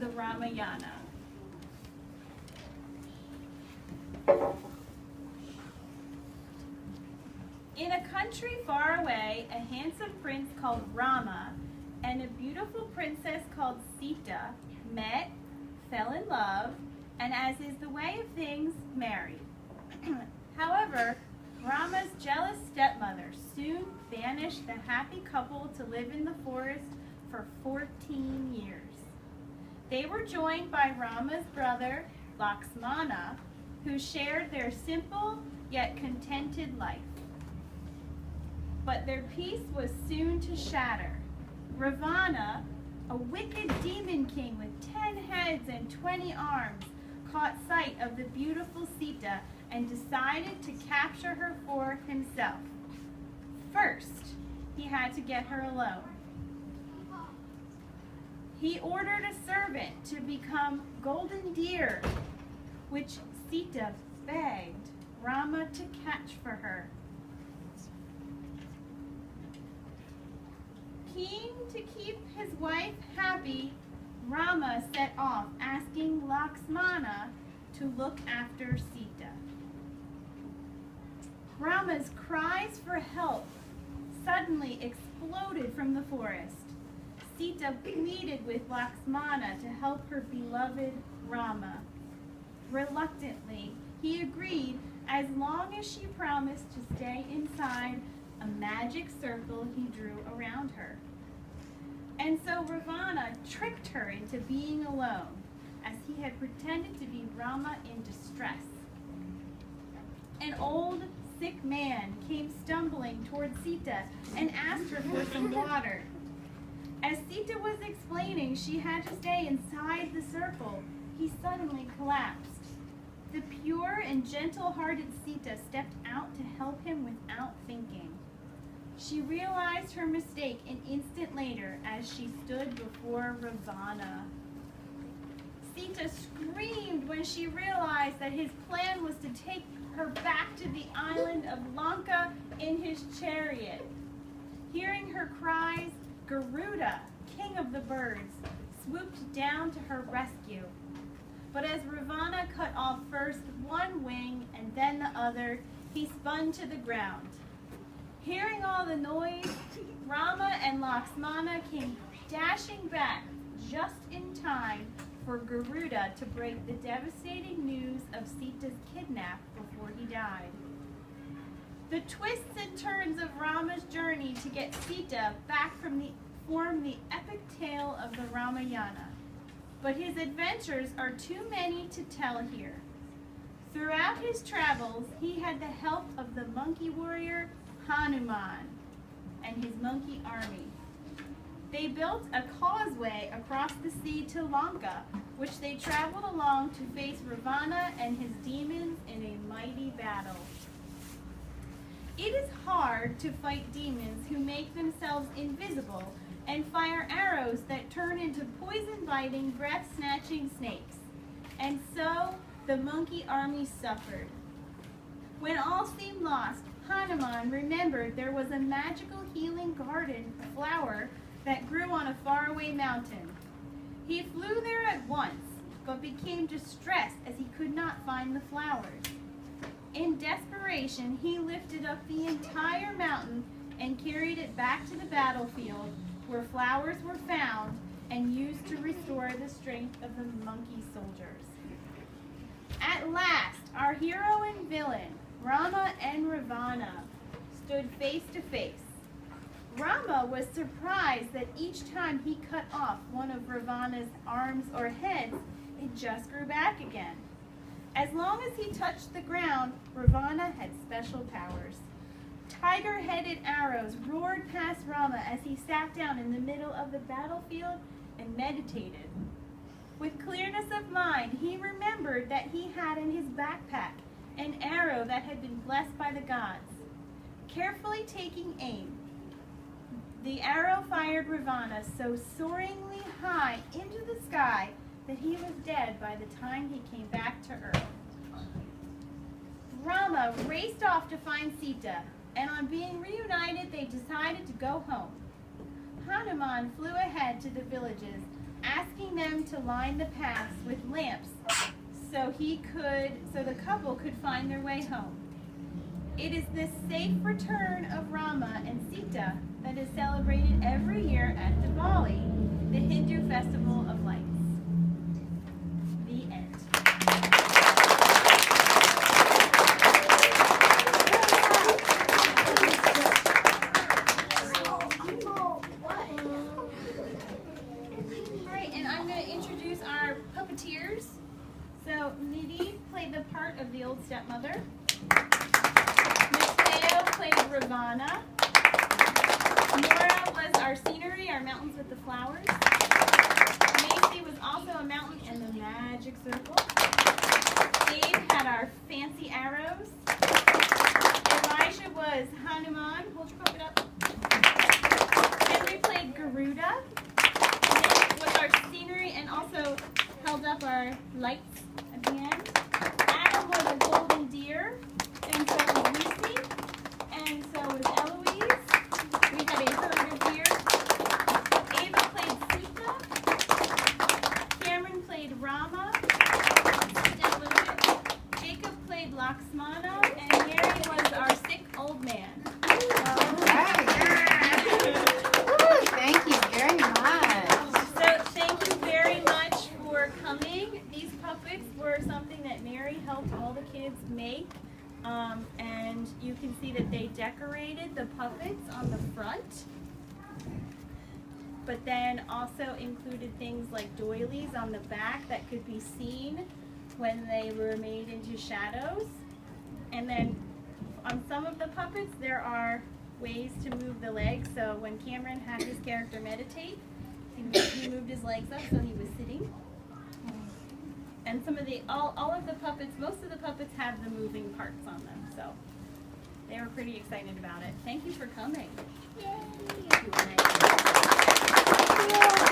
the Ramayana. In a country far away, a handsome prince called Rama and a beautiful princess called Sita met, fell in love, and as is the way of things, married. However, Rama's jealous stepmother soon banished the happy couple to live in the forest for 14 years. They were joined by Rama's brother, Lakshmana, who shared their simple yet contented life. But their peace was soon to shatter. Ravana, a wicked demon king with 10 heads and 20 arms, caught sight of the beautiful Sita and decided to capture her for himself. First, he had to get her alone. He ordered a servant to become golden deer, which Sita begged Rama to catch for her. Keen to keep his wife happy, Rama set off asking Lakshmana to look after Sita. Rama's cries for help suddenly exploded from the forest. Sita pleaded with Lakshmana to help her beloved Rama. Reluctantly, he agreed as long as she promised to stay inside a magic circle he drew around her. And so Ravana tricked her into being alone, as he had pretended to be Rama in distress. An old, sick man came stumbling toward Sita and asked her for some water. As Sita was explaining she had to stay inside the circle, he suddenly collapsed. The pure and gentle-hearted Sita stepped out to help him without thinking. She realized her mistake an instant later as she stood before Ravana. Sita screamed when she realized that his plan was to take her back to the island of Lanka in his chariot. Hearing her cries, Garuda, king of the birds, swooped down to her rescue. But as Ravana cut off first one wing and then the other, he spun to the ground. Hearing all the noise, Rama and Lakshmana came dashing back just in time for Garuda to break the devastating news of Sita's kidnap before he died. The twists and turns of Rama's journey to get Sita back form the epic tale of the Ramayana. But his adventures are too many to tell here. Throughout his travels, he had the help of the monkey warrior Hanuman and his monkey army. They built a causeway across the sea to Lanka, which they traveled along to face Ravana and his demons in a mighty battle. It is hard to fight demons who make themselves invisible and fire arrows that turn into poison-biting, breath-snatching snakes. And so, the monkey army suffered. When all seemed lost, Hanuman remembered there was a magical healing garden flower that grew on a faraway mountain. He flew there at once, but became distressed as he could not find the flowers. In desperation, he lifted up the entire mountain and carried it back to the battlefield, where flowers were found and used to restore the strength of the monkey soldiers. At last, our hero and villain, Rama and Ravana, stood face to face. Rama was surprised that each time he cut off one of Ravana's arms or heads, it just grew back again. As long as he touched the ground, Ravana had special powers. Tiger-headed arrows roared past Rama as he sat down in the middle of the battlefield and meditated. With clearness of mind, he remembered that he had in his backpack an arrow that had been blessed by the gods. Carefully taking aim, the arrow fired Ravana so soaringly high into the sky that he was dead by the time he came back to earth. Rama raced off to find Sita, and on being reunited, they decided to go home. Hanuman flew ahead to the villages, asking them him to line the paths with lamps so the couple could find their way home. It is this safe return of Rama and Sita that is celebrated every year at Diwali, the Hindu festival of lights. The end. Alright, and I'm going to introduce our puppeteers. So, Nidhi played the part of the old stepmother. Mateo played Ravana. Nora was our scenery, our mountains with the flowers. Macy was also a mountain and the magic circle. Dave had our fancy arrows. Elijah was Hanuman. Hold your puppet up. Henry played Garuda. Nick was our scenery and also held up our lights at the end. Adam was a golden deer. And so was Lucy. And so was Eloise. We had a herd of deer. Ava played Sita. Cameron played Rama. Jacob played Lakshmana. And Mary was our sick old man. Thank you very much. So thank you very much for coming. These puppets were something that Mary helped all the kids make. And you can see that they decorated the puppets on the front, but then also included things like doilies on the back that could be seen when they were made into shadows. And then on some of the puppets there are ways to move the legs. So when Cameron had his character meditate, he moved his legs up so he was sitting. And some of all of the puppets, most of the puppets have the moving parts on them, so they were pretty excited about it. Thank you for coming.